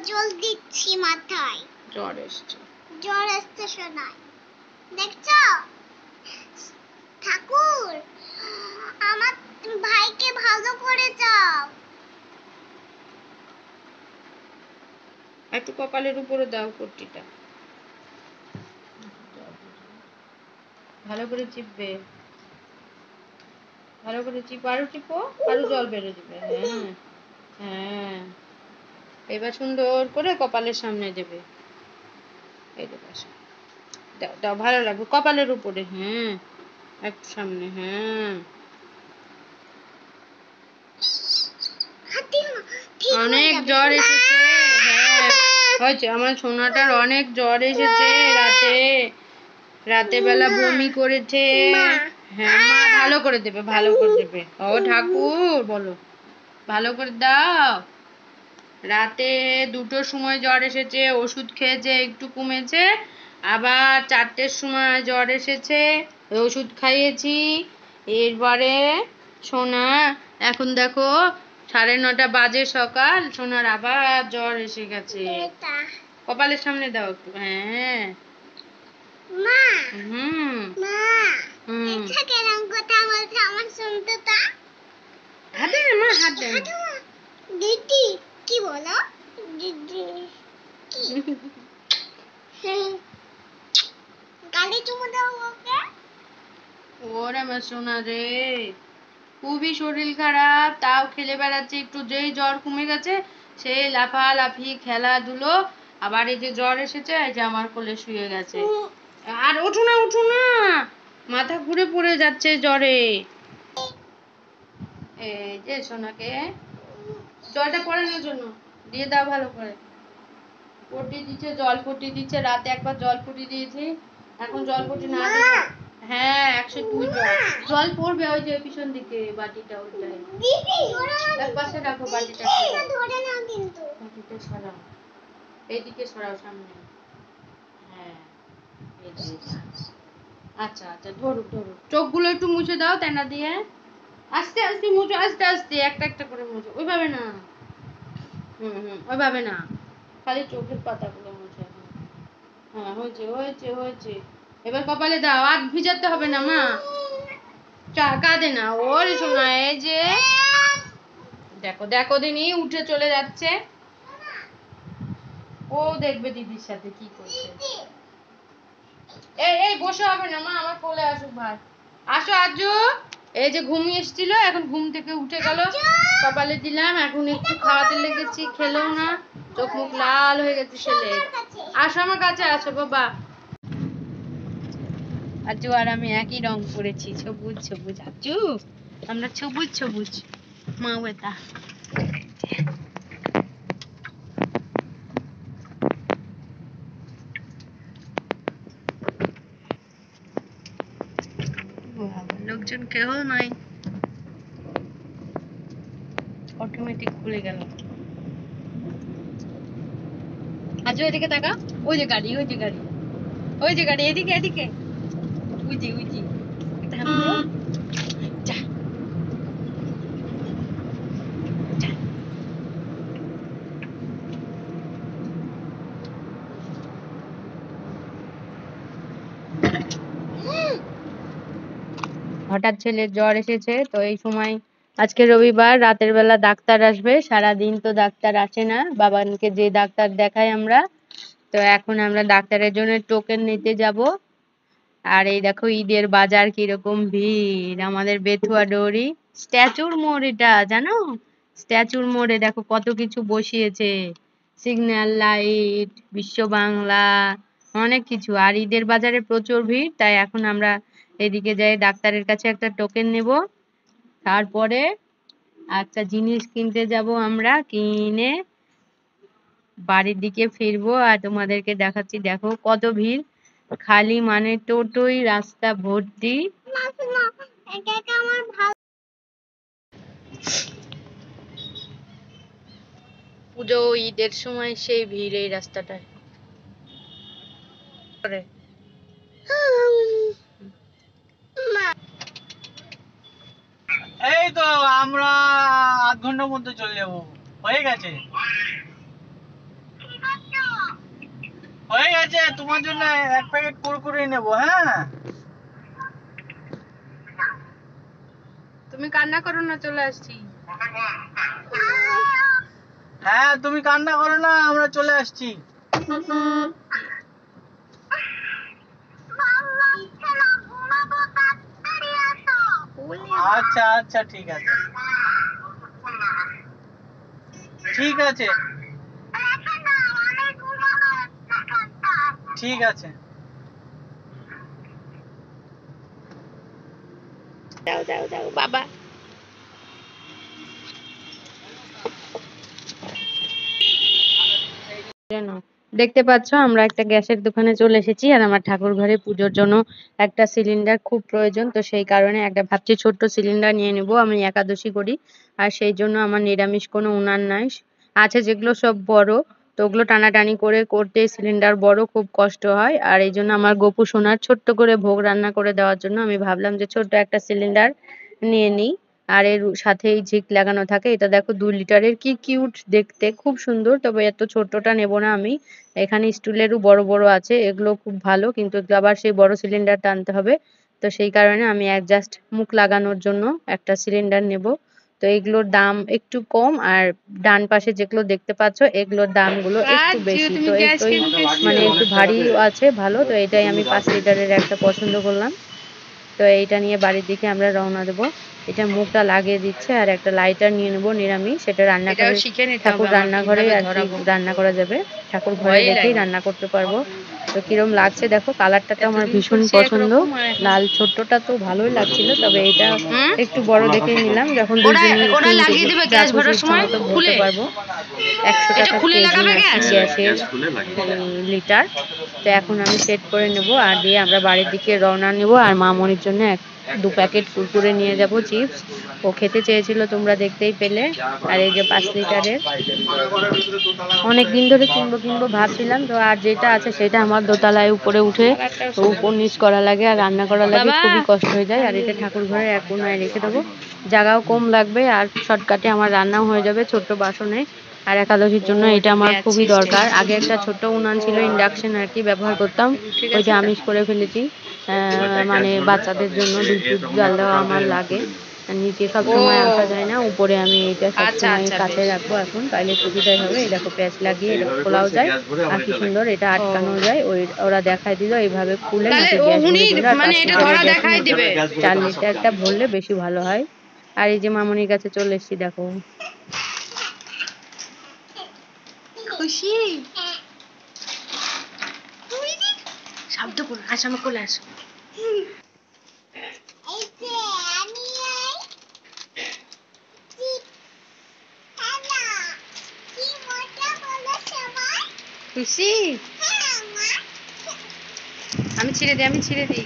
জল দিচ্ছি মাথায়। জ্বর এসছে শোনায়, দেখছো ঠাকুর? আমার ভাইকে ভালো করে যাও। একটু কপালের উপরে দাও পট্টিটা, ভালো করে চিপবে, ভালো করে চিপো, আরো টিপো, আরো জল বেরো দিবে। হ্যাঁ হ্যাঁ, এবার সুন্দর করে কপালের সামনে দেবে। এই দেবে, দাও দাও, ভালো লাগবে কপালের উপরে। হ্যাঁ, একটু সামনে। হ্যাঁ, অনেক জ্বর এসেছে। হ্যাঁ হয়েছে, আমার সোনাটার অনেক জ্বর এসেছে। রাতে বেলা বমি করেছে। হ্যাঁ মা ভালো করে দেবে, ভালো করে দেবে। ও ঠাকুর বলো, ভালো করে দাও। রাতে 2টোর সময় জ্বর এসেছে, ওষুধ খেয়েছে, একটু কমেছে। আবার 4টের সময় জ্বর এসেছে, ওষুধ খাইয়েছি। এরপরে সোনা এখন দেখো 9:30 বাজে সকাল, সোনার আবার জ্বর এসে গেছে। কপালের সামনে দাও একটু। হ্যাঁ মা, হুম মা, এটা কেরম কথা বলছে আমার শুনতে তা? হাত দে মা, হাত দে। দিদি কি বলো? দিদি কি? গালে চুমু দাও ওকে। ওরে আমার সোনা রে, খুবই শরীর খারাপ, তাও খেলে বেড়াচ্ছে। একটু যেই জ্বর কমে গেছে সেই লাফালাফি খেলাধুলো। আবার এই যে জ্বর এসেছে, এই যে আমার কোলে শুয়ে গেছে। আর ওঠো না, ওঠো না, মাথা ঘুরে পড়ে যাচ্ছে জ্বরে। এই যে সোনাকে জলটা পড়ানোর জন্য দিয়ে দাও ভালো করে। পটি দিচ্ছে, জল পটি দিচ্ছে। রাতে একবার জল পটি দিয়েছি, এখন জল পটি না দিলে। হ্যাঁ 102 জল পড়বে। ওই যে পিছন দিকে বাটিটা, ওইটাই এক পাশে রাখো বাটিটা। ধরে না কিন্তু বাটিটা সরাও, এইদিকে সরাও সামনে। হ্যাঁ এই যে, আচ্ছা আচ্ছা, ধরুক ধরুক। চোখগুলো একটু মুছে দাও তেনা দিয়ে। আস্তে আস্তে মুছো, আস্তে আস্তে, একটা একটা করে মুছো। ওইভাবে না, ওইভাবে না, খালি চোখের পাতাগুলো মুছে। হ্যাঁ হয়েছে হয়েছে হয়েছে। এবার কপালে দাও, আর ভিজাতে হবে না মা। কাঁদে না, ওর শোনা। এই যে দেখো দেখো দিনি উঠে চলে যাচ্ছে। ও দেখবে দিদির সাথে কি করছে। এই এই বসে হবে না মা, আমার কোলে আসুক ভাই। আসো আজু। এই যে ঘুমিয়ে এসেছিল, এখন ঘুম থেকে উঠে গেল, কপালে দিলাম। এখন একটু খাওয়াতে লেগেছি, খেলেও না, চোখ মুখ লাল হয়ে গেছে ছেলে। আসো আমার কাছে, আসো বাবা। আজু আর আমি একই রং করেছি, সবুজ সবুজ। আজু আমরা সবুজ সবুজ মা বেটা। লোকজন কেউ নাই, অটোমেটিক খুলে গেল। আজু এদিকে তাকা, ওই যে গাড়ি, ওই যে গাড়ি, ওই যে গাড়ি, এদিকে এদিকে, ওই যে ওই যে। যা হঠাৎ ছেলের জ্বর এসেছে, তো এই সময় আজকে রবিবার, রাতের বেলা ডাক্তার আসবে। সারাদিন তো ডাক্তার আসে না, বাবানকে যে ডাক্তার দেখাই আমরা। তো এখন আমরা ডাক্তারের জন্য টোকেন নিতে যাব। আর এই দেখো ঈদের বাজার কিরকম ভিড় আমাদের বেথুয়া ডৌরি স্ট্যাচুর মোড়, এটা জানো? স্ট্যাচুর মোড়ে দেখো কত কিছু বসিয়েছে, সিগন্যাল লাইট, বিশ্ব বাংলা, অনেক কিছু। আর ঈদের বাজারে প্রচুর ভিড়, তাই এখন আমরা এদিকে যাই, ডাক্তারের কাছে একটা টোকেন নেব, তারপরে একটা জিনিস কিনতে যাব আমরা, কিনে বাড়ির দিকে ফিরবো। আর তোমাদেরকে দেখাচ্ছি, দেখো কত ভিড়, খালি মানে টোটোই রাস্তা ভর্তি। পুজো ঈদের সময় সেই ভিড় এই রাস্তাটায়। এই তো আমরা 8 ঘন্টার মধ্যে চলে যাবো, হয়ে গেছে। হয়ে গেছে, তোমার জন্য এক প্যাকেট কুরকুরে নেব। হ্যাঁ তুমি কান্না করো না, চলে আসছি। হ্যাঁ তুমি কান্না করো না, আমরা চলে আসছি। আচ্ছা আচ্ছা ঠিক আছে, ঠিক আছে, ঠিক আছে। দাও দাও দাও বাবা। দেখতে পাচ্ছ আমরা একটা গ্যাসের দোকানে চলে এসেছি, আর আমার ঠাকুর ঘরে পুজোর জন্য একটা সিলিন্ডার খুব প্রয়োজন। তো সেই কারণে একটা ভাবছি ছোট্ট সিলিন্ডার নিয়ে নেব। আমি একাদশী করি, আর সেই জন্য আমার নিরামিষ কোনো উনান নাই, আছে যেগুলো সব বড়। তো ওগুলো টানাটানি করে করতে সিলিন্ডার বড়, খুব কষ্ট হয়। আর এই জন্য আমার গোপু সোনার ছোট্ট করে ভোগ রান্না করে দেওয়ার জন্য আমি ভাবলাম যে ছোট্ট একটা সিলিন্ডার নিয়ে নিই। আর এর সাথেই ঝিক লাগানো থাকে। এটা দেখো 2 লিটারের, কি কিউট দেখতে, খুব সুন্দর। তবে এত ছোট্টটা নেব না আমি। এখানে স্টুলেরও বড় বড় আছে, এগুলো খুব ভালো, কিন্তু এগুলো আবার সেই বড় সিলিন্ডারটা আনতে হবে। তো সেই কারণে আমি জাস্ট মুখ লাগানোর জন্য একটা সিলিন্ডার নেব। তো এগুলোর দাম একটু কম, আর ডান পাশে যেগুলো দেখতে পাচ্ছ এগুলোর দামগুলো একটু বেশি। তো একটু মানে একটু ভারী আছে, ভালো। তো এটাই আমি 5 লিটারের একটা পছন্দ করলাম। তো এইটা নিয়ে বাড়ির দিকে আমরা রওনা দেবো। এটা মুখটা লাগিয়ে দিচ্ছে, আর একটা লাইটার নিয়ে নেবো নিরামিষ, সেটা রান্নাঘরে ঠাকুর রান্নাঘরে আর কি রান্না করা যাবে। ঠাকুর ঘরে রেখেই রান্না করতে পারবো। তো কিরম লাগছে দেখো, কালারটা তো আমার ভীষণ পছন্দ। লাল ছোট্টটা তো ভালোই লাগছিল, তবে এটা একটু বড় দেখেই নিলাম। যখন 2 জনের 3 কেজি যা খুশি ইচ্ছা মতো ভরতে পারবো। 100 টাকা কেজি নাকি গ্যাসের লিটার। তো এখন আমি সেট করে নেব, আর দিয়ে আমরা বাড়ির দিকে রওনা নেব। আর মামনির জন্য 2 প্যাকেট কুরকুরে নিয়ে যাব, চিপস। ও খেতে চেয়েছিল, তোমরা দেখতেই পেলে। আর এই যে 5 লিটারের, অনেক দিন ধরে কিনবো কিনবো ভাবছিলাম। তো আর যেটা আছে সেটা আমার দোতলায় উপরে উঠে উপর নিচ করা লাগে, আর রান্না করা লাগে, খুবই কষ্ট হয়ে যায়। আর এটা ঠাকুর ঘরে এক কোনায় রেখে দেবো, জায়গাও কম লাগবে, আর শর্টকাটে আমার রান্নাও হয়ে যাবে ছোট্ট বাসনে। আর একাদশীর জন্য এটা আমার খুবই দরকার। আগে একটা ছোট্ট উনান ছিল, ইন্ডাকশন আর কি ব্যবহার করতাম, ওইটা আমিষ করে ফেলেছি। মানে বাচ্চাদের জন্য দুধ টুধ জাল দেওয়া আমার লাগে। আর নিচে সবসময় রাখা যায় না, উপরে আমি এটা সবসময় কাছে রাখবো এখন, তাইলে সুবিধাই হবে। এই দেখো প্যাঁচ লাগিয়ে এটা খোলাও যায়, আর কি সুন্দর এটা আটকানো যায়। ওরা দেখাই দিল এইভাবে খুলে নাকি গ্যাস ভরে দিল, আর 5 লিটারের গ্যাস 4 লিটারটা ভরলে বেশি ভালো হয়। আর এই যে মামনির কাছে চলে এসেছি, দেখো খুশি। শব্দ করো, আস আমার কোলে আসো। খুশি, আমি ছিঁড়ে দিই, আমি ছিঁড়ে দিই।